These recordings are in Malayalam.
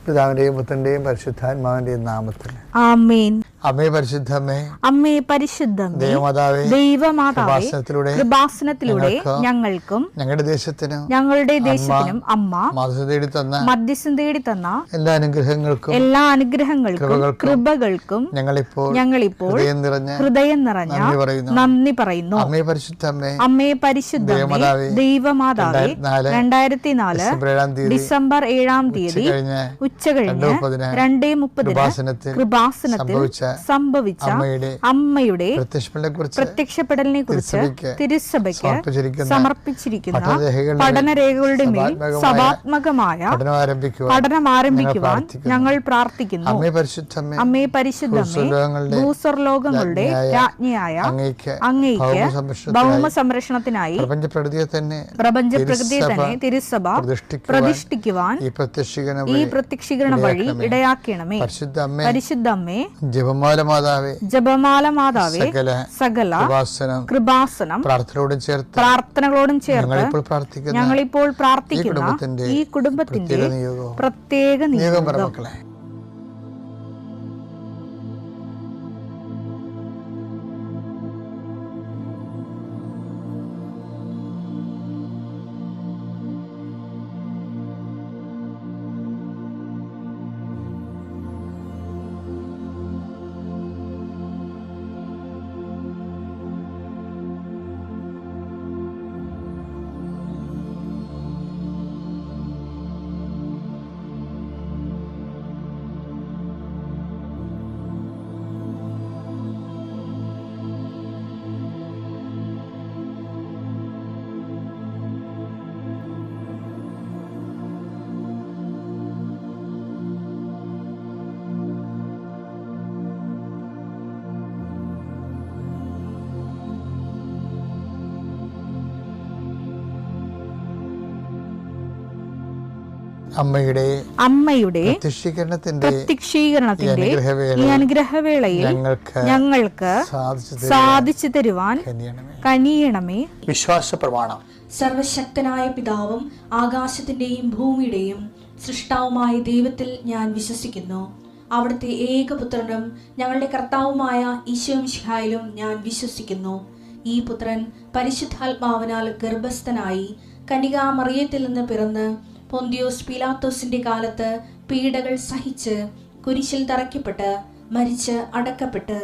പിതാവിന്റെയും പുത്രന്റെയും പരിശുദ്ധാത്മാവിന്റെയും നാമത്തിൽ ആമേൻ. അമ്മേ പരിശുദ്ധമേ, അമ്മേ പരിശുദ്ധമേ, ദൈവമാതാവേ, ദൈവമാതാവേ, കൃപാസനത്തിലൂടെ ഞങ്ങൾക്കും ഞങ്ങളുടെ ദേശത്തിനും അമ്മ മധ്യസ്ഥം തേടി തന്ന എല്ലാ അനുഗ്രഹങ്ങൾക്കും കൃപകൾക്കും ഞങ്ങളിപ്പോൾ ഹൃദയം നിറഞ്ഞ നന്ദി പറയുന്നു. അമ്മേ പരിശുദ്ധമേ, ദൈവമാതാവേ, 2004 ഡിസംബർ 7-ാം തീയതി ഉച്ചകഴിഞ്ഞ് 2:30 കൃപാസനത്തിൽ സംഭവിച്ച അമ്മയുടെ പ്രത്യക്ഷപ്പെടലിനെ കുറിച്ച് തിരുസഭയ്ക്ക് സമർപ്പിച്ചിരിക്കുന്ന പഠനരേഖകളുടെ മേൽ സഭാത്മകമായ പഠനം ആരംഭിക്കുവാൻ ഞങ്ങൾ പ്രാർത്ഥിക്കുന്നു. അമ്മേ പരിശുദ്ധമേ, ഭൂസ്വർലോകങ്ങളുടെ രാജ്ഞിയായ അങ്ങേയ്ക്ക് ഭൗമ സംരക്ഷണത്തിനായി പ്രപഞ്ചപ്രകൃതിയെ തന്നെ തിരുസഭ പ്രതിഷ്ഠിക്കുവാൻ ഈ പ്രത്യക്ഷീകരണ വഴി ഇടയാക്കണമേ. പരിശുദ്ധമ്മേ, ജപമാല മാതാവേ, സകല കൃപാസനം പ്രാർത്ഥനകളോടും ചേർത്ത് ഞങ്ങളിപ്പോൾ പ്രാർത്ഥിക്കുന്ന ഈ കുടുംബത്തിന്റെ പ്രത്യേക നിയോഗം. അമ്മയുടെ പ്രത്യക്ഷീകരണത്തിന്റെ ഈ അനുഗ്രഹവേളയിൽ ഞങ്ങൾക്ക് സാധിച്ചു തരുവാൻ കനിയണമേ. വിശ്വാസ പ്രമാണം. സർവശക്തനായ പിതാവും ആകാശത്തിന്റെയും ഭൂമിയുടെയും സൃഷ്ടാവുമായ ദൈവത്തിൽ ഞാൻ വിശ്വസിക്കുന്നു. അവിടുത്തെ ഏകപുത്രനും ഞങ്ങളുടെ കർത്താവുമായ ഈശോമിശിഹായിലും ഞാൻ വിശ്വസിക്കുന്നു. ഈ പുത്രൻ പരിശുദ്ധാത്മാവിനാൽ ഗർഭസ്ഥനായി കന്യകാമറിയത്തിൽ നിന്ന് പിറന്ന് പൊന്തിയോസ് പീലാത്തോസിന്റെ കാലത്ത് പീഡകൾ സഹിച്ച് കുരിശിൽ തറയ്ക്കപ്പെട്ട് മരിച്ച് അടക്കപ്പെട്ട്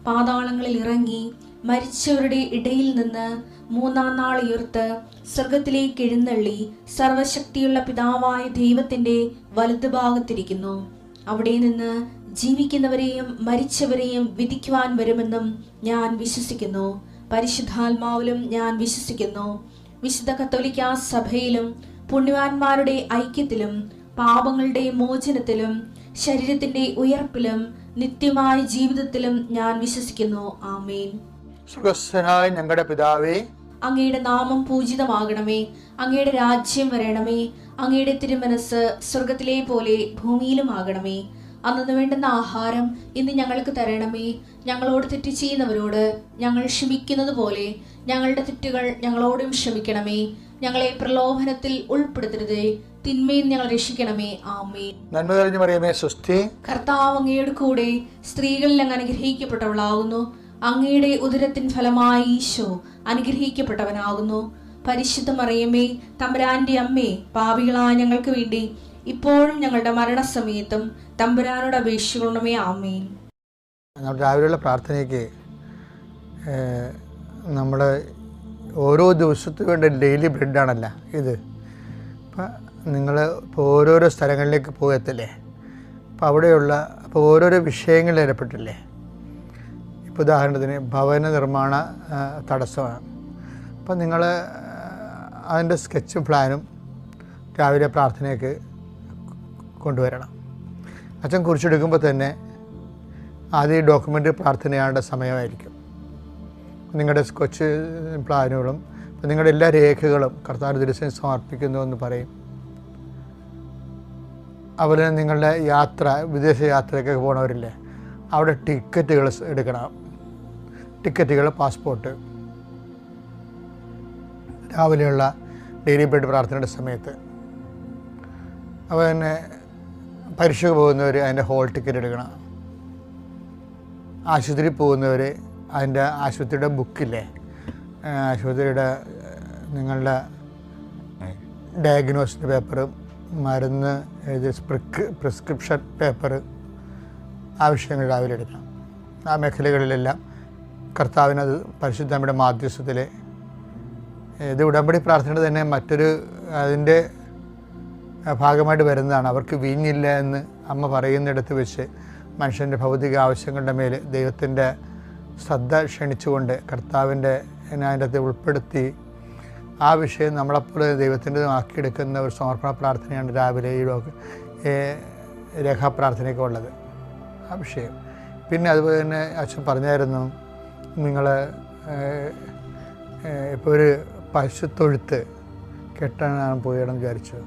പാതാളങ്ങളിൽ ഇറങ്ങി മരിച്ചവരുടെ ഇടയിൽ നിന്ന് 3-ാം നാൾ ഉയർത്ത് സ്വർഗത്തിലേക്ക് എഴുന്നള്ളി സർവശക്തിയുള്ള പിതാവായ ദൈവത്തിന്റെ വലതുഭാഗത്തിരിക്കുന്നു. അവിടെ നിന്ന് ജീവിക്കുന്നവരെയും മരിച്ചവരെയും വിധിക്കുവാൻ വരുമെന്നും ഞാൻ വിശ്വസിക്കുന്നു. പരിശുദ്ധാത്മാവിലും ഞാൻ വിശ്വസിക്കുന്നു. വിശുദ്ധ കത്തോലിക്കാ സഭയിലും പുണ്യവാന്മാരുടെ ഐക്യത്തിലും പാപങ്ങളുടെ മോചനത്തിലും ശരീരത്തിന്റെ ഉയർപ്പിലും നിത്യമായ ജീവിതത്തിലും ഞാൻ വിശ്വസിക്കുന്നു. ആമേൻ. സ്വർഗ്ഗസ്ഥനായ ഞങ്ങളുടെ പിതാവേ, അങ്ങയുടെ നാമം പൂജിതമാകണമേ. അങ്ങയുടെ രാജ്യം വരണമേ. അങ്ങയുടെ തിരുമനസ് സ്വർഗത്തിലെ പോലെ ഭൂമിയിലും ആകണമേ. അന്നു വേണ്ടുന്ന ആഹാരം ഇന്ന് ഞങ്ങൾക്ക് തരണമേ. ഞങ്ങളോട് തെറ്റ് ചെയ്യുന്നവരോട് ഞങ്ങൾ ക്ഷമിക്കുന്നത് പോലെ ഞങ്ങളുടെ തെറ്റുകൾ ഞങ്ങളോടും ക്ഷമിക്കണമേ. ഞങ്ങളെ പ്രലോഭനത്തിൽ ഉൾപ്പെടുത്തരുതേ, തിന്മയിൽ ഞങ്ങൾ രക്ഷിക്കണമേ. ആമേൻ. നന്മ നിറഞ്ഞ മറിയമേ, സ്വസ്തി. കർത്താവ് അങ്ങയുടെ കൂടെ സ്ത്രീകളിൽ അങ്ങ് അനുഗ്രഹിക്കപ്പെട്ടവളാകുന്നു. അങ്ങയുടെ ഉദരത്തിൻ ഫലമായി ഈശോ അനുഗ്രഹിക്കപ്പെട്ടവനാകുന്നു. പരിശുദ്ധ മറിയമേ, തമ്പുരാന്റെ അമ്മേ, പാപികളായ ഞങ്ങൾക്ക് വേണ്ടി ഇപ്പോഴും ഞങ്ങളുടെ മരണസമയത്തും തമ്പുരാനോട് അപേക്ഷിക്കണമേ. ആമേൻ. രാവിലെയുള്ള പ്രാർത്ഥനയ്ക്ക് നമ്മുടെ ഓരോ ദിവസത്തിന് വേണ്ട ഡെയിലി ബ്രെഡാണല്ല ഇത്. അപ്പം നിങ്ങൾ ഇപ്പോൾ ഓരോരോ സ്ഥലങ്ങളിലേക്ക് പോകത്തില്ലേ, അപ്പോൾ ഓരോരോ വിഷയങ്ങളിൽ ഏർപ്പെട്ടില്ലേ. ഇപ്പോൾ ഉദാഹരണത്തിന് ഭവന നിർമ്മാണ തടസ്സമാണ്. അപ്പം നിങ്ങൾ അതിൻ്റെ സ്കെച്ചും പ്ലാനും രാവിലെ പ്രാർത്ഥനയ്ക്ക് കൊണ്ടുവരണം. അച്ഛൻ കുറിച്ചെടുക്കുമ്പോൾ തന്നെ ആദ്യം ഡോക്യുമെൻ്റ് പ്രാർത്ഥനയാണ്ട സമയമായിരിക്കും. നിങ്ങളുടെ സ്കെച്ച് പ്ലാനുകളും നിങ്ങളുടെ എല്ലാ രേഖകളും കർത്താവിൻ്റെ ദിവസം സമർപ്പിക്കുന്നു എന്ന് പറയും. അതുപോലെ നിങ്ങളുടെ വിദേശ യാത്രയ്ക്കൊക്കെ പോകണവരില്ലേ, അവിടെ ടിക്കറ്റുകൾ എടുക്കണം. ടിക്കറ്റുകൾ, പാസ്പോർട്ട്, രാവിലെയുള്ള ഡെയിലി ബ്രെഡ് പ്രാർത്ഥനയുടെ സമയത്ത്. അപ്പോൾ തന്നെ പരീക്ഷയ്ക്ക് പോകുന്നവർ അതിൻ്റെ ഹോൾ ടിക്കറ്റ് എടുക്കണം. ആശുപത്രി പോകുന്നവർ അതിൻ്റെ ആശുപത്രിയുടെ ബുക്കില്ലേ, ആശുപത്രിയുടെ നിങ്ങളുടെ ഡയഗ്നോസിൻ്റെ പേപ്പറും മരുന്ന് എഴുതി പ്രിസ്ക്രിപ്ഷൻ പേപ്പർ ആവശ്യങ്ങൾ രാവിലെ എടുക്കണം. ആ മേഖലകളിലെല്ലാം കർത്താവിനത് പരിശുദ്ധമ്മയുടെ മാധ്യസ്ഥത്തിൽ ഇത് ഉടമ്പടി പ്രാർത്ഥനയുടെ തന്നെ മറ്റൊരു അതിൻ്റെ ഭാഗമായിട്ട് വരുന്നതാണ്. അവർക്ക് വീഞ്ഞില്ല എന്ന് അമ്മ പറയുന്നിടത്ത് വെച്ച് മനുഷ്യൻ്റെ ഭൗതിക ആവശ്യങ്ങളുടെ മേൽ ദൈവത്തിൻ്റെ ശ്രദ്ധ ക്ഷണിച്ചുകൊണ്ട് കർത്താവിൻ്റെ അതിൻ്റെ അകത്ത് ഉൾപ്പെടുത്തി ആ വിഷയം നമ്മളെപ്പോലെ ദൈവത്തിൻ്റെ ആക്കിയെടുക്കുന്ന ഒരു സമർപ്പണ പ്രാർത്ഥനയാണ് രാവിലെ ഈ രേഖാപ്രാർത്ഥനയൊക്കെ ഉള്ളത്, ആ വിഷയം. പിന്നെ അതുപോലെ തന്നെ അച്ഛൻ പറഞ്ഞായിരുന്നു, നിങ്ങൾ ഇപ്പോൾ ഒരു പശുത്തൊഴുത്ത് കെട്ടാൻ പോയിടം വിചാരിച്ചു.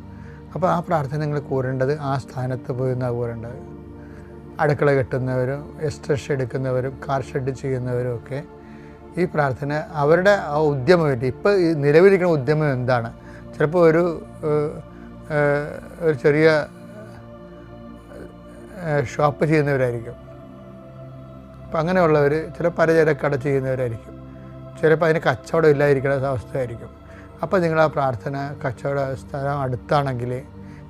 അപ്പോൾ ആ പ്രാർത്ഥന നിങ്ങൾ കൂരേണ്ടത് ആ സ്ഥാനത്ത് പോയി നിന്നാണ് കൂരേണ്ടത്. അടുക്കള കെട്ടുന്നവരും എസ്റ്റേഷൻ എടുക്കുന്നവരും കാർ ഷെഡ് ചെയ്യുന്നവരും ഒക്കെ ഈ പ്രാർത്ഥന അവരുടെ ആ ഉദ്യമമായിട്ട് ഇപ്പോൾ നിലവിലിരിക്കുന്ന ഉദ്യമം എന്താണ്? ചിലപ്പോൾ ഒരു ചെറിയ ഷോപ്പ് ചെയ്യുന്നവരായിരിക്കും. അപ്പം അങ്ങനെയുള്ളവർ ചില പലചരക്കട ചെയ്യുന്നവരായിരിക്കും. ചിലപ്പോൾ അതിന് കച്ചവടം ഇല്ലാതിരിക്കുന്ന അവസ്ഥയായിരിക്കും. അപ്പോൾ നിങ്ങൾ ആ പ്രാർത്ഥന കച്ചവട സ്ഥലം അടുത്താണെങ്കിൽ,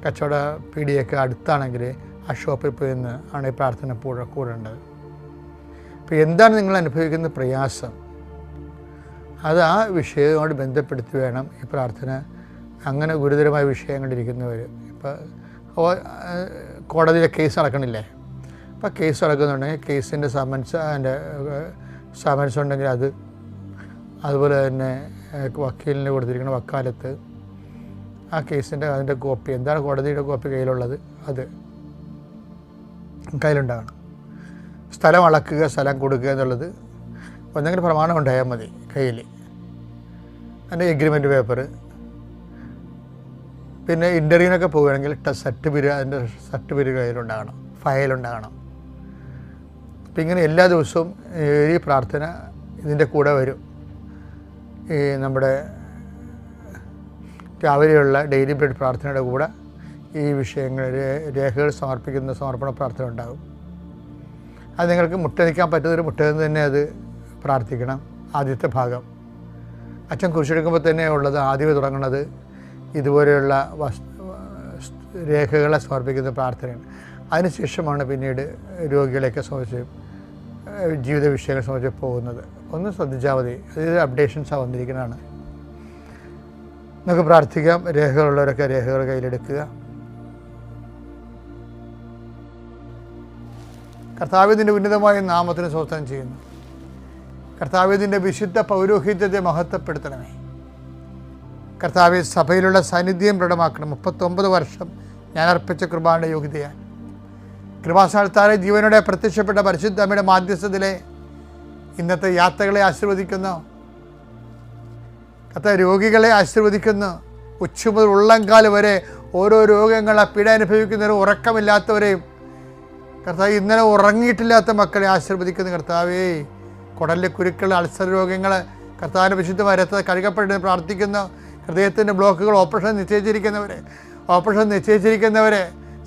കച്ചവട പീടിയൊക്കെ അടുത്താണെങ്കിൽ ആ ഷോപ്പിൽ പോയി നിന്ന് ആണ് ഈ പ്രാർത്ഥന കൂടേണ്ടത്. അപ്പോൾ എന്താണ് നിങ്ങൾ അനുഭവിക്കുന്ന പ്രയാസം, അത് ആ വിഷയവുമായിട്ട് ബന്ധപ്പെടുത്തി വേണം ഈ പ്രാർത്ഥന. അങ്ങനെ ഗുരുതരമായ വിഷയങ്ങളിരിക്കുന്നവർ, ഇപ്പോൾ കോടതിയിലെ കേസ് നടക്കണില്ലേ, അപ്പോൾ കേസ് നടക്കുന്നുണ്ടെങ്കിൽ കേസിൻ്റെ സമൻസ് ഉണ്ടെങ്കിൽ അത്, അതുപോലെ തന്നെ വക്കീലിന് കൊടുത്തിരിക്കുന്ന വക്കാലത്ത് ആ കേസിൻ്റെ അതിൻ്റെ കോപ്പി, എന്താണ് കോടതിയുടെ കോപ്പി കയ്യിലുള്ളത് അത് കയ്യിലുണ്ടാകണം. സ്ഥലം അളക്കുക, സ്ഥലം കൊടുക്കുക എന്നുള്ളത് ഒന്നെങ്കിലും പ്രമാണം ഉണ്ടായാൽ മതി കയ്യിൽ. അതിൻ്റെ എഗ്രിമെൻറ്റ് പേപ്പർ, പിന്നെ ഇൻ്റർവ്യൂവിനൊക്കെ പോവുകയാണെങ്കിൽ അതിൻ്റെ സർട്ടിഫിക്കറ്റ് കയ്യിലുണ്ടാകണം, ഫയലുണ്ടാകണം. അപ്പം ഇങ്ങനെ എല്ലാ ദിവസവും ഈ പ്രാർത്ഥന ഇതിൻ്റെ കൂടെ വരും. ഈ നമ്മുടെ രാവിലെയുള്ള ഡെയിലി ബ്രെഡ് പ്രാർത്ഥനയുടെ കൂടെ ഈ വിഷയങ്ങൾ രേഖകൾ സമർപ്പിക്കുന്ന സമർപ്പണ പ്രാർത്ഥന ഉണ്ടാകും. അത് നിങ്ങൾക്ക് മുട്ടനിക്കാൻ പറ്റുന്നൊരു മുട്ടയെന്ന് തന്നെ അത് പ്രാർത്ഥിക്കണം. ആദ്യത്തെ ഭാഗം അച്ഛൻ കുരിശെടുക്കുമ്പോൾ തന്നെ ഉള്ളത് ആദ്യമേ തുടങ്ങുന്നത് ഇതുപോലെയുള്ള രേഖകളെ സമർപ്പിക്കുന്ന പ്രാർത്ഥനയാണ്. അതിനുശേഷമാണ് പിന്നീട് രോഗികളെയൊക്കെ സംബന്ധിച്ച് ജീവിത വിഷയങ്ങളെ സംബന്ധിച്ച് പോകുന്നത്. ഒന്ന് ശ്രദ്ധിച്ചാൽ മതി, അതിൽ അപ്ഡേഷൻസാണ് വന്നിരിക്കുന്നതാണ്. നമുക്ക് പ്രാർത്ഥിക്കാം. രേഖകളുള്ളവരൊക്കെ രേഖകൾ കയ്യിലെടുക്കുക. കർത്താവിൻ്റെ ഉന്നതമായ നാമത്തിന് സ്തോത്രം ചെയ്യുന്നു. കർത്താവിൻ്റെ വിശുദ്ധ പൗരോഹിത്യത്തെ മഹത്വപ്പെടുത്തണമേ. കർത്താവ് സഭയിലുള്ള സാന്നിധ്യം ദൃഢമാക്കണം. 39 വർഷം ഞാൻ അർപ്പിച്ച കൃപാന്റെ യോഗ്യതയാണ്. കൃപാസ്ഥാനത്താലെ ജീവനോടെ പ്രത്യക്ഷപ്പെട്ട പരിശുദ്ധ അമ്മയുടെ മാധ്യസ്ഥത്തിലെ ഇന്നത്തെ യാത്രകളെ ആശീർവദിക്കുന്നു. കർത്താവ് രോഗികളെ ആശീർവദിക്കുന്നു. ഉച്ച മുതൽ ഉള്ളംകാല് വരെ ഓരോ രോഗങ്ങളെ പീഡ അനുഭവിക്കുന്നവരും ഉറക്കമില്ലാത്തവരെയും കർത്താവ് ഇന്നലെ ഉറങ്ങിയിട്ടില്ലാത്ത മക്കളെ ആശീർവദിക്കുന്നു. കർത്താവേ, കുടലിലെ കുരുക്കൾ, അൾസർ രോഗങ്ങൾ കർത്താവിൻ്റെ വിശുദ്ധമായ രക്തം കഴുകപ്പെട്ട് പ്രാർത്ഥിക്കുന്നു. ഹൃദയത്തിൻ്റെ ബ്ലോക്കുകൾ ഓപ്പറേഷൻ നിശ്ചയിച്ചിരിക്കുന്നവരെ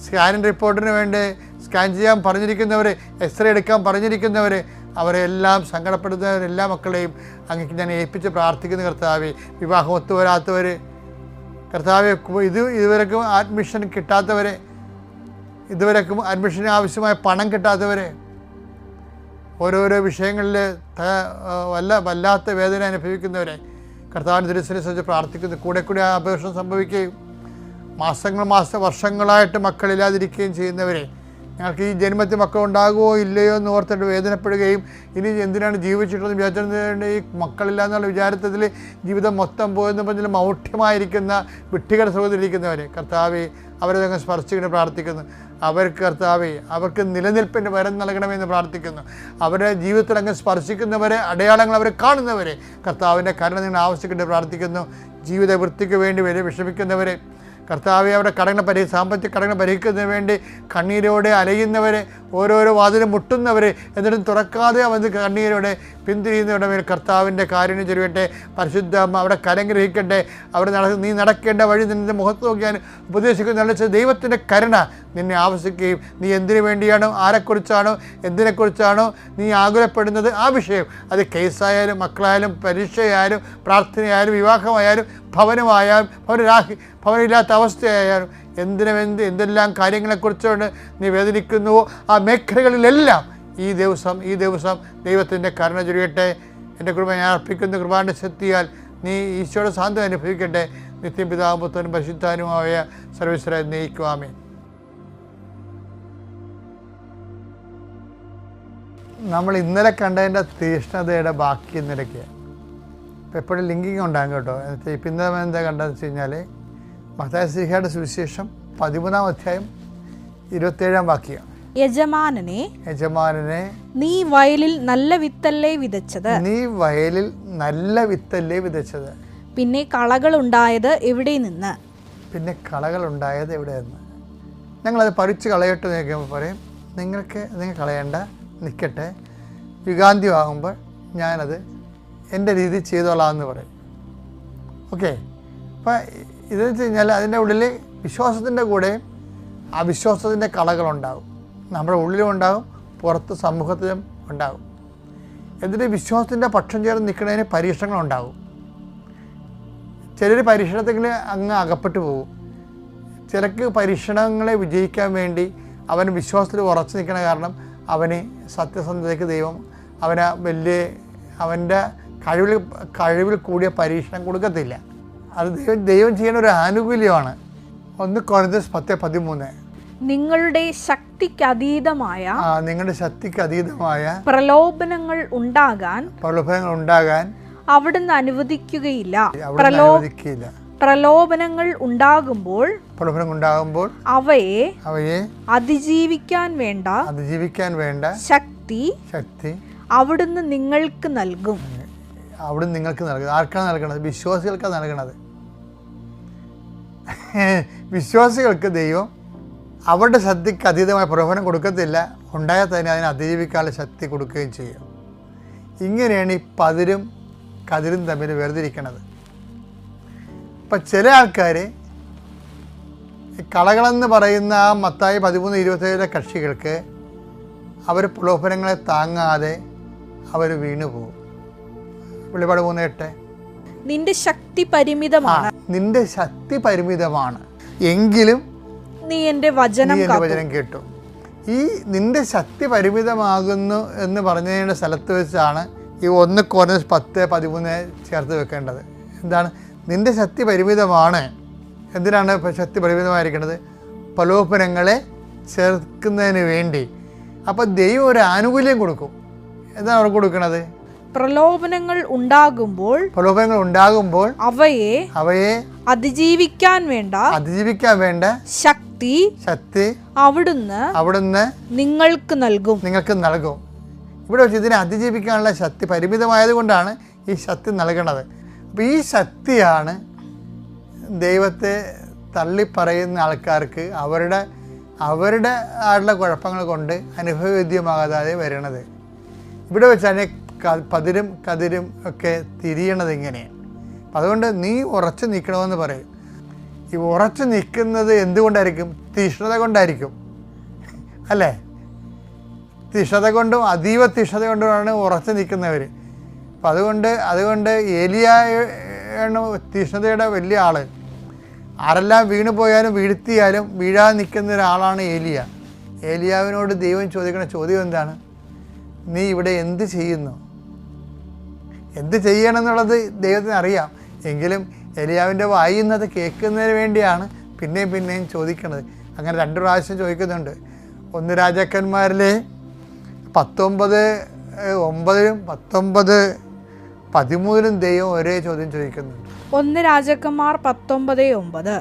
സ്കാനിങ് റിപ്പോർട്ടിന് വേണ്ടി സ്കാൻ ചെയ്യാൻ പറഞ്ഞിരിക്കുന്നവരെ, എക്സ്റേ എടുക്കാൻ പറഞ്ഞിരിക്കുന്നവരെ, അവരെല്ലാം സങ്കടപ്പെടുന്നവർ എല്ലാ മക്കളെയും അങ്ങേക്ക് ഞാൻ ഏൽപ്പിച്ച് പ്രാർത്ഥിക്കുന്ന കർത്താവേ. വിവാഹം ഒത്തുവരാത്തവർ കർത്താവെ, ഇതുവരെക്കും അഡ്മിഷൻ കിട്ടാത്തവരെ, ഇതുവരെക്കും അഡ്മിഷന് ആവശ്യമായ പണം കിട്ടാത്തവരെ, ഓരോരോ വിഷയങ്ങളിൽ വല്ലാത്ത വേദന അനുഭവിക്കുന്നവരെ കർത്താവിൻ്റെ തിരുസന്നിധിയിൽ പ്രാർത്ഥിക്കുന്നു. കൂടെ ആ അപേക്ഷ സംഭവിക്കുകയും വർഷങ്ങളായിട്ട് മക്കളില്ലാതിരിക്കുകയും ചെയ്യുന്നവരെ, ഞങ്ങൾക്ക് ഈ ജന്മത്തിൽ മക്കളുണ്ടാകുമോ ഇല്ലയോ എന്ന് ഓർത്തിട്ട് വേദനപ്പെടുകയും ഇനി എന്തിനാണ് ജീവിച്ചിട്ടുള്ളത് വിചാരിച്ചത്, ഈ മക്കളില്ല എന്നുള്ള വിചാരത്തിൽ ജീവിതം മൊത്തം പോയെന്ന് പറഞ്ഞാൽ മൗഢ്യമായിരിക്കുന്ന വിഡ്ഢികളുടെ സഹോദരിയിരിക്കുന്നവരെ കർത്താവെ, അവരെ അങ്ങ് സ്പർശിക്കണം പ്രാർത്ഥിക്കുന്നു. അവർക്ക് കർത്താവെ, അവർക്ക് നിലനിൽപ്പിൻ്റെ വരം നൽകണമെന്ന് പ്രാർത്ഥിക്കുന്നു. അവരുടെ ജീവിതത്തിൽ അങ്ങ് സ്പർശിക്കുന്നവരെ, അടയാളങ്ങൾ അവരെ കാണുന്നവരെ കർത്താവിൻ്റെ കരുണ നിങ്ങൾ ആവശ്യപ്പെട്ട് പ്രാർത്ഥിക്കുന്നു. ജീവിത വൃത്തിക്ക് വേണ്ടി വിഷമിക്കുന്നവരെ കർത്താവെ, അവരുടെ കടങ്ങൾ സാമ്പത്തിക കടങ്ങൾ പരിഹരിക്കുന്നതിന് വേണ്ടി കണ്ണീരോടെ അലയുന്നവരെ, ഓരോരോ വാതിലും മുട്ടുന്നവരെ, എന്നിട്ടും തുറക്കാതെ അവൻ കണ്ണീരോടെ പിന്തിരിയുന്നവരുടെ മേൽ കർത്താവിൻ്റെ കാരുണ്യം ചൊരിയട്ടെ. പരിശുദ്ധ അമ്മ അവിടെ കരഗ്രഹിക്കട്ടെ. അവിടെ നീ നടക്കേണ്ട വഴി നിന്റെ മുഖത്ത് നോക്കിയാൽ ഉപദേശിക്കുന്ന ദൈവത്തിൻ്റെ കരുണ നിന്നെ ആവശ്യിക്കുകയും നീ എന്തിനു വേണ്ടിയാണോ, ആരെക്കുറിച്ചാണോ, എന്തിനെക്കുറിച്ചാണോ നീ ആകുലപ്പെടുന്നത് ആ വിഷയം, അത് കേസായാലും മക്കളായാലും പരീക്ഷയായാലും പ്രാർത്ഥനയായാലും വിവാഹമായാലും ഭവനമായാലും ഭവനമില്ലാത്ത അവസ്ഥയായാലും എന്തെല്ലാം കാര്യങ്ങളെക്കുറിച്ചുകൊണ്ട് നീ വേദനിക്കുന്നുവോ ആ മേഖലകളിലെല്ലാം ഈ ദിവസം ദൈവത്തിൻ്റെ കരുണ ചൊരിയട്ടെ. എൻ്റെ കൃപ ഞാൻ അർപ്പിക്കുന്ന കൃപാന്റെ ശക്തിയാൽ നീ ഈശോയുടെ സാന്ത്വനം അനുഭവിക്കട്ടെ. നിത്യം പിതാവും പുത്രനും പരിശുദ്ധാനുമായ സർവീശ്വര നയിക്കുവാമേ. നമ്മൾ ഇന്നലെ കണ്ടതിൻ്റെ തീഷ്ണതയുടെ ബാക്കി ഇന്നലേക്ക് ഇപ്പം എപ്പോഴും ലിങ്കിങ് ഉണ്ടാകും കേട്ടോ. ഇപ്പം ഇന്നലെ എന്താ കണ്ടതെന്ന് വെച്ച് കഴിഞ്ഞാൽ മത്തായി ശ്ലീഹായുടെ സുവിശേഷം 13-ാം അധ്യായം 27-ാം വാക്യം. യജമാനനെ നീ വയലിൽ നല്ല വിത്തല്ലേ വിതച്ചത്, പിന്നെ കളകൾ ഉണ്ടായത് എവിടെ നിന്ന്? ഞങ്ങളത് പറിച്ച് കളയട്ടെ നോക്കുമ്പോൾ പറയും, നിങ്ങൾ കളയണ്ട, നിൽക്കട്ടെ, യുഗാന്ത്യമാകുമ്പോൾ ഞാനത് എൻ്റെ രീതി ചെയ്തോളാമെന്ന് പറയും. ഓക്കെ. അപ്പം ഇതെന്ന് വെച്ച് കഴിഞ്ഞാൽ അതിൻ്റെ ഉള്ളിൽ വിശ്വാസത്തിൻ്റെ കൂടെ അവിശ്വാസത്തിൻ്റെ കളകളുണ്ടാകും. നമ്മുടെ ഉള്ളിലും ഉണ്ടാകും, പുറത്ത് സമൂഹത്തിലും ഉണ്ടാകും. എന്നിട്ട് വിശ്വാസത്തിൻ്റെ പക്ഷം ചേർന്ന് നിൽക്കുന്നതിന് പരീക്ഷണങ്ങളുണ്ടാകും. ചിലർ പരീക്ഷണത്തിൽ അങ്ങ് അകപ്പെട്ടു പോകും. ചിലർക്ക് പരീക്ഷണങ്ങളെ വിജയിക്കാൻ വേണ്ടി അവൻ വിശ്വാസത്തിൽ ഉറച്ചു നിൽക്കുന്ന കാരണം അവന് സത്യസന്ധതയ്ക്ക് ദൈവം അവൻ്റെ കഴിവിൽ കൂടിയ പരീക്ഷണം കൊടുക്കത്തില്ല. അത് ദൈവം ചെയ്യുന്ന ഒരു ആനുകൂല്യമാണ്. 1 കൊരിന്ത്യർ 10:13 നിങ്ങളുടെ ശക്തിക്ക് അതീതമായ പ്രലോഭനങ്ങൾ ഉണ്ടാകാൻ അവിടുന്ന് അനുവദിക്കുകയില്ല. പ്രലോഭനങ്ങൾ ഉണ്ടാകുമ്പോൾ അവയെ അതിജീവിക്കാൻ വേണ്ട ശക്തി അവിടുന്ന് നിങ്ങൾക്ക് നൽകും. ആർക്കാണ് നൽകണത്? വിശ്വാസികൾക്കാണ് നൽകണത്. വിശ്വാസികൾക്ക് ദൈവം അവരുടെ ശക്തിക്ക് അതീതമായ പ്രലോഭനം കൊടുക്കത്തില്ല, ഉണ്ടായാൽ തന്നെ അതിനെ അതിജീവിക്കാനുള്ള ശക്തി കൊടുക്കുകയും ചെയ്യും. ഇങ്ങനെയാണ് ഈ പതിരും കതിരും തമ്മിൽ വേർതിരിക്കണത്. ഇപ്പം ചില ആൾക്കാർ കളകളെന്ന് പറയുന്ന ആ മത്തായി 13:27 കക്ഷികൾക്ക് അവർ പ്രലോഭനങ്ങളെ താങ്ങാതെ അവർ വീണുപോകും. വെളിപാട് 3:8 നിന്റെ ശക്തി പരിമിതമാണ്, എങ്കിലും നീ എൻ്റെ വചനം കേട്ടു. ഈ നിന്റെ ശക്തി പരിമിതമാകുന്നു എന്ന് പറഞ്ഞതിൻ്റെ സ്ഥലത്ത് വെച്ചാണ് ഈ 1 കൊരിന്ത്യർ 10:13 ചേർത്ത് വെക്കേണ്ടത്. എന്താണ്? നിന്റെ ശക്തി പരിമിതമാണ്. എന്തിനാണ് ശക്തി പരിമിതമായിരിക്കുന്നത്? പ്രലോഭനങ്ങളെ ചേർക്കുന്നതിന് വേണ്ടി. അപ്പം ദൈവം ഒരു ആനുകൂല്യം കൊടുക്കും. എന്താണ് അവർ കൊടുക്കുന്നത്? പ്രലോഭനങ്ങൾ ഉണ്ടാകുമ്പോൾ അവയെ അതിജീവിക്കാൻ വേണ്ട ശക്തി അവിടുന്ന് നിങ്ങൾക്ക് നൽകും. ഇവിടെ വെച്ച് ഇതിനെ അതിജീവിക്കാനുള്ള ശക്തി പരിമിതമായത് കൊണ്ടാണ് ഈ ശക്തി നൽകണത്. അപ്പോൾ ഈ ശക്തിയാണ് ദൈവത്തെ തള്ളിപ്പറയുന്ന ആൾക്കാർക്ക് അവരുടെ കുഴപ്പങ്ങൾ കൊണ്ട് അനുഭവവേദ്യമാകാതെ വരണത്. ഇവിടെ വെച്ചാണ് പതിരും കതിരും ഒക്കെ തിരിയണത് ഇങ്ങനെയാണ്. അതുകൊണ്ട് നീ ഉറച്ചു നിൽക്കണമെന്ന് പറയും. ഈ ഉറച്ചു നിൽക്കുന്നത് എന്തുകൊണ്ടായിരിക്കും? തീഷ്ണത കൊണ്ടായിരിക്കും, അല്ലേ? തീഷ്ണത കൊണ്ടും അതീവ തീഷ്ണത കൊണ്ടുമാണ് ഉറച്ചു നിൽക്കുന്നവർ. അപ്പം അതുകൊണ്ട് ഏലിയായാണ് തീഷ്ണതയുടെ വലിയ ആൾ. ആരെല്ലാം വീണു പോയാലും വീഴ്ത്തിയാലും വീഴാതെ നിൽക്കുന്ന ഒരാളാണ് ഏലിയാവിനോട് ദൈവം ചോദിക്കുന്ന ചോദ്യം എന്താണ്? നീ ഇവിടെ എന്ത് ചെയ്യുന്നു? എന്ത് ചെയ്യണമെന്നുള്ളത് ദൈവത്തിന് അറിയാം. എങ്കിലും ഏലിയാവിൻ്റെ വായിന്നത് കേൾക്കുന്നതിന് വേണ്ടിയാണ് പിന്നെയും ചോദിക്കുന്നത്. അങ്ങനെ 2 പ്രാവശ്യം ചോദിക്കുന്നുണ്ട്. 1 രാജാക്കന്മാരിലെ 19:9 19:13 ദൈവം ഒരേ ചോദ്യം ചോദിക്കുന്നുണ്ട്. 1 രാജാക്കന്മാർ 19:9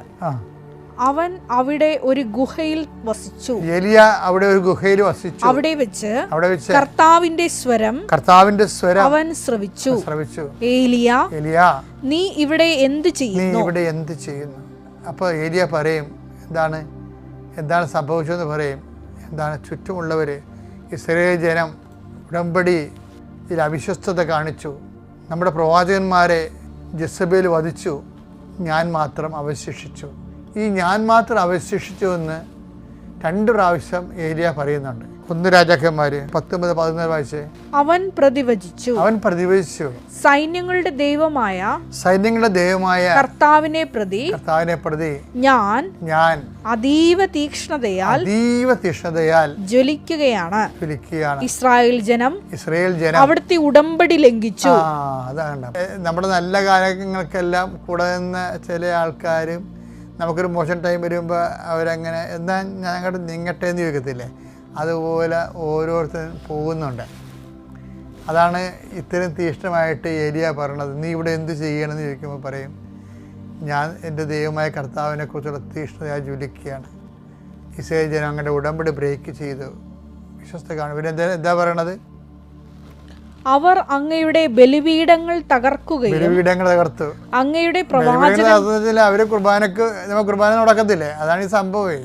അവൻ അവിടെ ഒരു ഗുഹയിൽ വസിച്ചു. ഏലിയ അവിടെ ഒരു ഗുഹയിൽ വസിച്ചു. അവിടെ വെച്ച് കർത്താവിന്റെ സ്വരം അവൻ ശ്രവിച്ചു. ഏലിയ നീ ഇവിടെ എന്ത് ചെയ്യുന്നു? അപ്പോൾ ഏലിയ പറയും, എന്താണ് സംഭവിച്ചതെന്ന് പറയും. എന്താണ് ചുറ്റുമുള്ളവർ ഇസ്രായേൽ ജനം ഉടമ്പടി ഇതിൽ അവിശ്വസ്തത കാണിച്ചു, നമ്മുടെ പ്രവാചകന്മാരെ ജെസബേൽ വധിച്ചു, ഞാൻ മാത്രം അവശേഷിച്ചു. ഈ ഞാൻ മാത്രം അവശേഷിച്ചു എന്ന് 2 പ്രാവശ്യം ഏലിയ പറയുന്നുണ്ട്. 1 രാജാക്കന്മാർ 19-11 വായിച്ചേ. അവൻ പ്രതിവചിച്ചു സൈന്യങ്ങളുടെ ദൈവമായ കർത്താവിനെ പ്രതി ഞാൻ അതീവ തീക്ഷ്ണതയാൽ ജ്വലിക്കുകയാണ്. ഇസ്രായേൽ ജനം അവിടുത്തെ ഉടമ്പടി ലംഘിച്ചു. അതാണ് നമ്മുടെ നല്ല കാര്യങ്ങൾക്കെല്ലാം കൂടെ നിന്ന ചില ആൾക്കാരും നമുക്കൊരു മോശം ടൈം വരുമ്പോൾ അവരങ്ങനെ എന്താ ഞാൻ അങ്ങോട്ട് നീങ്ങട്ടെ എന്ന് ചോദിക്കത്തില്ലേ, അതുപോലെ ഓരോരുത്തരും പോകുന്നുണ്ട്. അതാണ് ഇത്രയും തീക്ഷ്ണമായിട്ട് ഏലിയ പറയണത്. നീ ഇവിടെ എന്ത് ചെയ്യണമെന്ന് ചോദിക്കുമ്പോൾ പറയും, ഞാൻ എൻ്റെ ദൈവമായ കർത്താവിനെ കുറിച്ചുള്ള തീക്ഷ്ണതയായി ജ്വലിക്കുകയാണ്. ഇസ്രായേൽ ജനം അങ്ങനെ ഉടമ്പടി ബ്രേക്ക് ചെയ്തു, വിശ്വസ്ത കാണും. പിന്നെ എന്താ പറയണത്? അവർ അങ്ങയുടെ ബലിപീഠങ്ങൾ തകർത്തു. അങ്ങയുടെ അവര് കുർബാന നടക്കത്തില്ലേ? അതാണ് ഈ സംഭവം.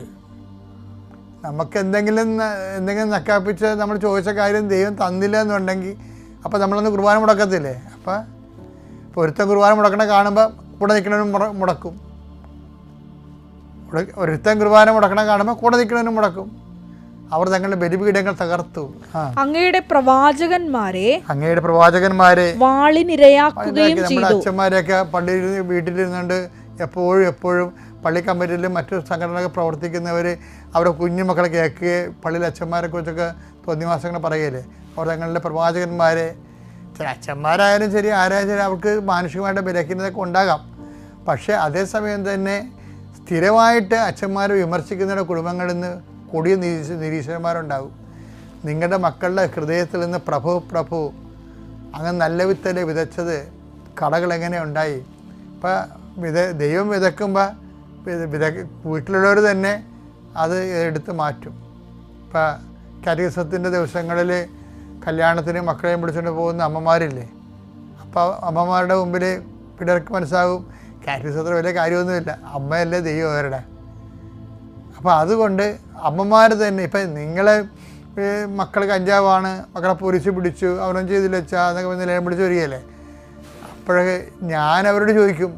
നമുക്ക് എന്തെങ്കിലും നക്കാപ്പിച്ച് നമ്മൾ ചോദിച്ച കാര്യം ദൈവം തന്നില്ല എന്നുണ്ടെങ്കിൽ അപ്പം നമ്മളൊന്ന് കുർബാന മുടക്കത്തില്ലേ? അപ്പം ഒരുത്തൻ കുർബാന മുടക്കണ കാണുമ്പോൾ കൂടെ നിൽക്കണവനും മുടക്കും, ഒരുത്തൻ കുർബാന മുടക്കണ കാണുമ്പോൾ കൂടെ നിൽക്കണവനും മുടക്കും. അവർ തങ്ങളുടെ ബലിപീഠങ്ങൾ തകർത്തു. അങ്ങയുടെ പ്രവാചകന്മാരെ വാളിനിരയാക്കുകയും ചെയ്തു. നമ്മുടെ അച്ഛന്മാരെയൊക്കെ പള്ളിയിൽ വീട്ടിലിരുന്നുകൊണ്ട് എപ്പോഴും പള്ളി കമ്മിറ്റിയിലും മറ്റു സംഘടനകളൊക്കെ പ്രവർത്തിക്കുന്നവർ അവരുടെ കുഞ്ഞുമക്കളെ കേൾക്കുകയും പള്ളിയിലെ അച്ഛന്മാരെ കുറിച്ചൊക്കെ തോന്നിവാസങ്ങൾ പറയുകയില്ലേ. അവർ തങ്ങളുടെ പ്രവാചകന്മാരെ, ചില അച്ഛന്മാരായാലും ശരി ആരായാലും ശരി, അവർക്ക് മാനുഷികമായിട്ട് ബലഹീനതയൊക്കെ ഉണ്ടാകാം. പക്ഷേ അതേസമയം തന്നെ സ്ഥിരമായിട്ട് അച്ഛന്മാരെ വിമർശിക്കുന്നവരുടെ കുടുംബങ്ങളിൽ നിന്ന് കൊടിയ നിരീശ്വരന്മാരുണ്ടാകും. നിങ്ങളുടെ മക്കളുടെ ഹൃദയത്തിൽ നിന്ന് പ്രഭു അങ്ങനെ നല്ല വിത്തല്ലേ വിതച്ചത്, കടകൾ എങ്ങനെ ഉണ്ടായി. ഇപ്പം ദൈവം വിതക്കുമ്പോൾ വീട്ടിലുള്ളവർ തന്നെ അത് എടുത്ത് മാറ്റും. ഇപ്പം കാറ്റഗിസത്തിൻ്റെ ദിവസങ്ങളിൽ കല്യാണത്തിന് മക്കളെയും പിടിച്ചുകൊണ്ട് പോകുന്ന അമ്മമാരില്ലേ, അപ്പോൾ അമ്മമാരുടെ മുമ്പിൽ പിള്ളേർക്ക് മനസ്സാകും കാറ്റഗിസത്തിന് വലിയ കാര്യമൊന്നുമില്ല, അമ്മയല്ലേ ദൈവം അവരുടെ. അപ്പോൾ അതുകൊണ്ട് അമ്മമാർ തന്നെ, ഇപ്പം നിങ്ങളെ മക്കൾ കഞ്ചാവാണ്, മക്കളെ പോലീസ് പിടിച്ചു, അവനൊന്നും ചെയ്തില്ല വെച്ചാൽ എന്നൊക്കെ നിലയം പിടിച്ച് വരികയല്ലേ. അപ്പോഴൊക്കെ ഞാൻ അവരോട് ചോദിക്കും,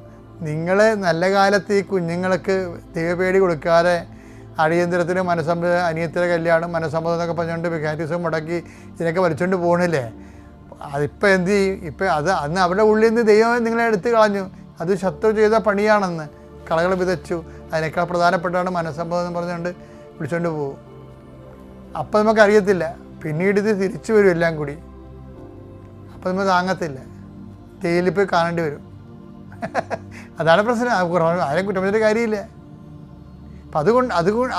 നിങ്ങൾ നല്ല കാലത്ത് ഈ കുഞ്ഞുങ്ങൾക്ക് ദൈവപേടി കൊടുക്കാതെ അടിയന്തരത്തിന് അനിയത്തിൻ്റെ കല്യാണം മനസ്സമ്മതം എന്നൊക്കെ പറഞ്ഞുകൊണ്ട് കാറ്റഗിസം മുടക്കി ഇതിനൊക്കെ വലിച്ചുകൊണ്ട് പോകണില്ലേ. അതിപ്പോൾ എന്ത് ചെയ്യും? ഇപ്പം അന്ന് അവരുടെ ഉള്ളിൽ നിന്ന് ദൈവം നിങ്ങളെ എടുത്ത് കളഞ്ഞു. അത് ശത്രു ചെയ്ത പണിയാണെന്ന് കളകൾ വിതച്ചു. അതിനേക്കാൾ പ്രധാനപ്പെട്ടാണ് മനസ്സമ്മതം എന്ന് പറഞ്ഞുകൊണ്ട് വിളിച്ചുകൊണ്ട് പോകും. അപ്പം നമുക്കറിയത്തില്ല, പിന്നീട് ഇത് തിരിച്ചു വരും എല്ലാം കൂടി. അപ്പം നമ്മൾ താങ്ങത്തില്ല, ജയിലിൽ പോയി കാണേണ്ടി വരും. അതാണ് പ്രശ്നം. ആരും കുറ്റം പറഞ്ഞിട്ട് കാര്യമില്ല. അപ്പം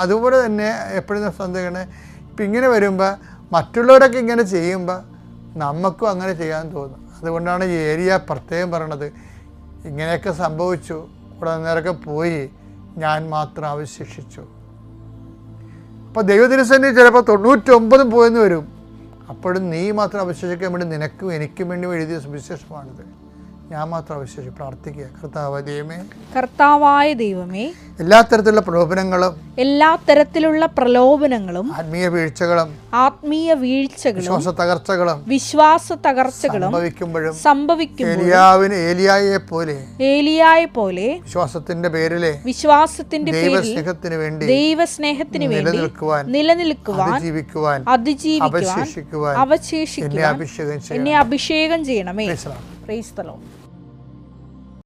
അതുപോലെ തന്നെ എപ്പോഴും ശ്രദ്ധിക്കണേ, ഇപ്പം ഇങ്ങനെ വരുമ്പോൾ മറ്റുള്ളവരൊക്കെ ഇങ്ങനെ ചെയ്യുമ്പോൾ നമുക്കും അങ്ങനെ ചെയ്യാൻ തോന്നും. അതുകൊണ്ടാണ് ഈ ഏരിയ പ്രത്യേകം പറയണത്, ഇങ്ങനെയൊക്കെ സംഭവിച്ചു, കൂടെ നേരൊക്കെ പോയി, ഞാൻ മാത്രം അവശേഷിച്ചു. അപ്പോൾ ദൈവത്തിനുസന്നിധി ചിലപ്പോൾ 99 പോയെന്ന് വരും. അപ്പോഴും നീ മാത്രം അവശേഷിക്കാൻ വേണ്ടി നിനക്കും എനിക്കും വേണ്ടി എഴുതിയ സുവിശേഷമാണിത്. ഞാൻ മാത്രം അവശേഷിച്ചു. പ്രാർത്ഥിക്കുക. കർത്താവായ ദൈവമേ, എല്ലാ തരത്തിലുള്ള പ്രലോഭനങ്ങളും ആത്മീയ വീഴ്ചകളും വിശ്വാസ തകർച്ചകളും സംഭവിക്കുമ്പോഴും ഏലിയായെ പോലെ വിശ്വാസത്തിന്റെ പേരിൽ ദൈവസ്നേഹത്തിന് വേണ്ടി നിലനിൽക്കുവാൻ അതിജീവിക്കുവാൻ അവശേഷിക്കുവാൻ എന്നെ അഭിഷേകം ചെയ്യണമേ. Praise the Lord.